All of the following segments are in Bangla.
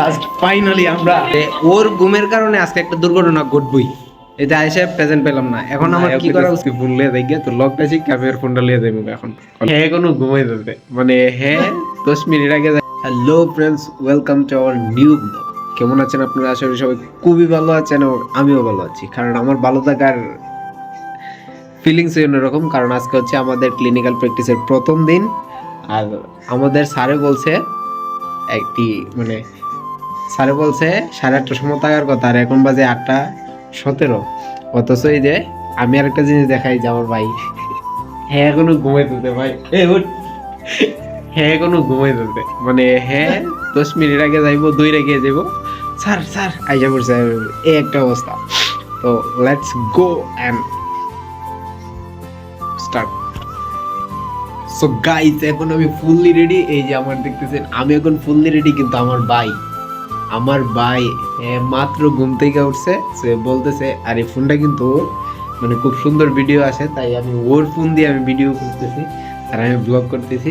লাস্ট ফাইনালি আমরা ওর ঘুমের কারণে আজকে একটা দুর্ঘটনা ঘটবই। এটা এসে প্রেজেন্ট পেলাম না, এখন আমার কি করা উচিত? ফোন লিয়ে যাই গিয়া তো লকটা শিখ আমি আর ফোনটা লিয়ে যাইব এখন। হ্যাঁ কোনো ঘুমাই যাবে মানে হ্যাঁ 10 মিনিট আগে। Hello friends, welcome to our new blog. কেমন আছেন আপনারা? আশা করি সবাই খুবই ভালো আছেন এবং আমিও ভালো আছি, কারণ আমার ভালো থাকার ফিলিংস অন্যরকম। কারণ আজকে হচ্ছে আমাদের ক্লিনিক্যাল প্র্যাকটিসের প্রথম দিন, আর আমাদের স্যারে বলছে একটি মানে স্যারে বলছে 8:30টার সময় থাকার কথা, আর এখন বাজে 8:17। অথচ এই যে আমি আর একটা জিনিস দেখাই যে আমার ভাই হ্যাঁ এখনো ঘুমাইতেছে ভাই। হ্যাঁ এখনো ঘুমাইতেছে মানে হ্যাঁ 10 মিনিট আগে যাইবো, 2 রেখে যাইবো। স্যার স্যার আইসা পড়ছে, এই একটা অবস্থা। তো let's go and start. So guys, এখন আমি ফুললি রেডি। এই যে আমার দেখতেছেন আমি এখন ফুললি রেডি, কিন্তু আমার ভাই মাত্র ঘুম থেকে উঠছে। সে বলতেছে আর এই ফোনটা কিন্তু মানে খুব সুন্দর ভিডিও আসে, তাই আমি ওর ফোন দিয়ে আমি ভিডিও করতেছি আর আমি ব্লগ করতেছি।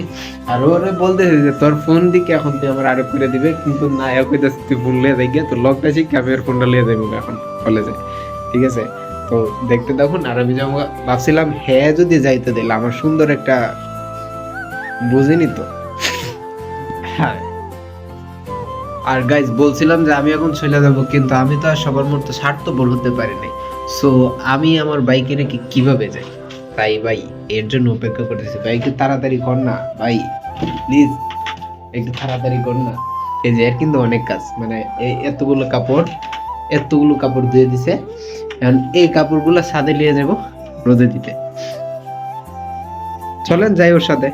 আর ওরে বলতেছে যে তোর ফোন দিকে এখন তুই আমার আরো করে দিবে, কিন্তু না এ কইতেছে তুই ফোন লিয়ে যাই গিয়া, তো লকটা শিখে আমি ওর ফোনটা লিয়ে যাবো এখন কলেজে, ঠিক আছে? তো দেখতে দেখুন। আর আমি যেমন ভাবছিলাম হ্যাঁ যদি যাইতে দিলে আমার সুন্দর একটা বুঝিনি তো। হ্যাঁ, আর গাইজ বলছিলাম যে আমি এখন চলে যাব, কিন্তু আমি তো আর সবার মতো স্বার্থপর হতে পারি নাই। সো আমি আমার বাইকে রেখে কিভাবে যাই? তাই ভাই এর জন্য অপেক্ষা করতেছি। ভাই একটু তাড়াতাড়ি কর না ভাই, প্লিজ একটু তাড়াতাড়ি কর না। এই যে এর কিন্তু অনেক কাজ, মানে এই এতগুলো কাপড় ধুয়ে দিছে। এখন এই কাপড়গুলো ছাদে নিয়ে যাব রোদে দিতে। চলেন যাই ওর সাথে।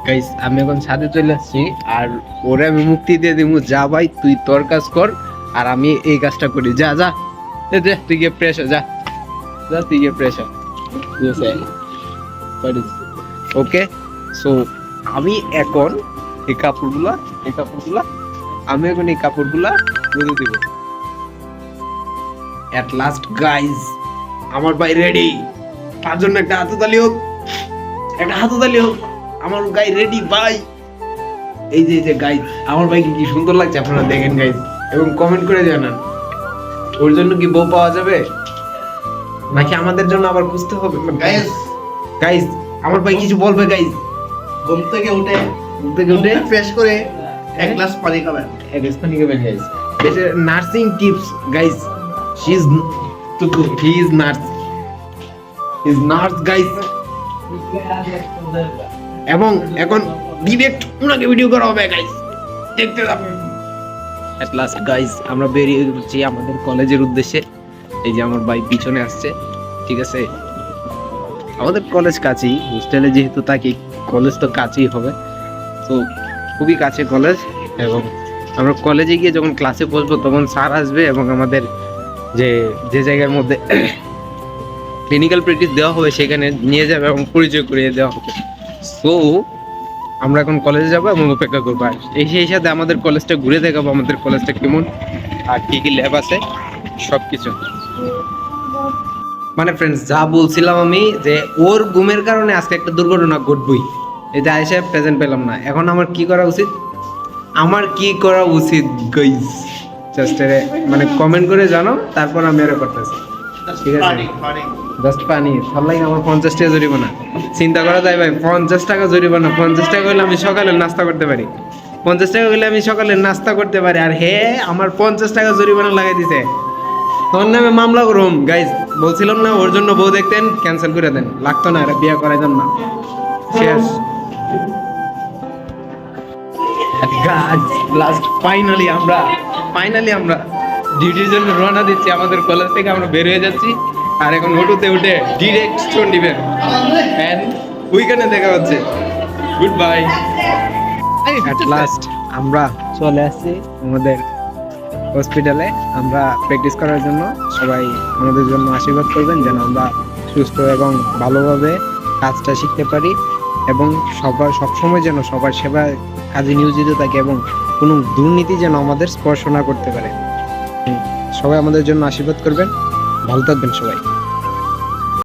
গাইস আমি এখন ছাদে চলে আসছি, আর ওরে আমি মুক্তি দিয়ে দিব, যা ভাই তুই তোর কাজ কর আর আমি এই কাজটা করি। যা যা তুই গিয়ে ফ্রেশ হ, যা যা তুই গিয়ে ফ্রেশ হ। ওকে, সো আমি এখন এই কাপড়গুলা আমি এখন এই কাপড়গুলা রোদে দিব। এট লাস্ট গাইস আমার ভাই রেডি। তার জন্য একটা হাততালি হোক, আমার গাই রেডি ভাই। এই যে গাইস আমার ভাইকে কি সুন্দর লাগছে আপনারা দেখেন গাইস, এবং কমেন্ট করে জানান ওর জন্য কি বউ পাওয়া যাবে নাকি আমাদের জন্য আবার খুঁজতে হবে। গাইস আমার ভাই কিছু বলবে গাইস। ঘুম থেকে উঠে ফ্রেশ করে এক গ্লাস পানি খাবেন। গাইস এটা nursing tips guys. He is nurse guys, এবং এখন ডিরেক্ট ওনাকে ভিডিও করা হবে গাইস, দেখতে থাকুন। এট লাস্ট গাইস আমরা বেরিয়ে গেছি আমাদের কলেজের উদ্দেশ্যে। এই যে আমার ভাই পিছনে আসছে, ঠিক আছে? আমাদের কলেজ কাছেই, হোস্টেলে যেহেতু থাকি কলেজ তো কাছেই হবে, তো খুবই কাছে কলেজ। এবং আমরা কলেজে গিয়ে যখন ক্লাসে বসবো তখন স্যার আসবে এবং আমাদের যে জায়গার মধ্যে ক্লিনিক্যাল প্র্যাকটিস দেওয়া হবে সেখানে নিয়ে যাবে এবং পরিচয় করিয়ে দেওয়া হবে। সো আমরা এখন কলেজে যাবো এবং অপেক্ষা করবো, আর সেই সাথে আমাদের কলেজটা ঘুরে দেখাবো, আমাদের কলেজটা কেমন আর কি কি ল্যাব আছে সব কিছু। মানে ফ্রেন্ডস যা বলছিলাম আমি যে ওর ঘুমের কারণে আজকে একটা দুর্ঘটনা ঘটবই। এটা এসে প্রেজেন্ট পেলাম না, এখন আমার কি করা উচিত গাইস? জাস্ট মানে কমেন্ট করে জানো, তারপর আমি আরো করতেছি, ঠিক আছে? জাস্ট পানি ভাল্লাই আমার 50 টাকা জরিমানা। চিন্তা করা যায় ভাই, 50 টাকা জরিমানা। 50 টাকা হইলে আমি সকালে নাস্তা করতে পারি। 50 টাকা হইলে আমি সকালে নাস্তা করতে পারি, আর হে আমার 50 টাকা জরিমানা লাগাই দিছে। তোমার নামে মামলা করুম গাইজ। বলছিলাম না ওর জন্য বউ দেখতেন, ক্যান্সেল করে দেন, লাগতো না, বিয়ে করাইতাম না। শেষ। লাস্ট ফাইনালি আমরা ডিউটির জন্য রওনা দিচ্ছি। আমাদের কলেজ থেকে আমরা বের হয়ে যাচ্ছি, আর এখন অটোতে উঠে ডিরেক্ট চন্ডিবের এন্ড উইকেন্ডে দেখা হচ্ছে। Good bye. এট লাস্ট আমরা চলে আসছি আমাদের হসপিটালে। আমরা প্র্যাকটিস করার জন্য সবাই আমাদের জন্য আশীর্বাদ করবেন, যেন আমরা সুস্থ এবং ভালোভাবে কাজটা শিখতে পারি এবং সবসময় যেন সবার সেবার কাজে নিয়োজিত থাকি এবং কোনো দুর্নীতি যেন আমাদের স্পর্শ না করতে পারে। সবাই আমাদের জন্য আশীর্বাদ করবেন। ভালো থাকবেন সবাই।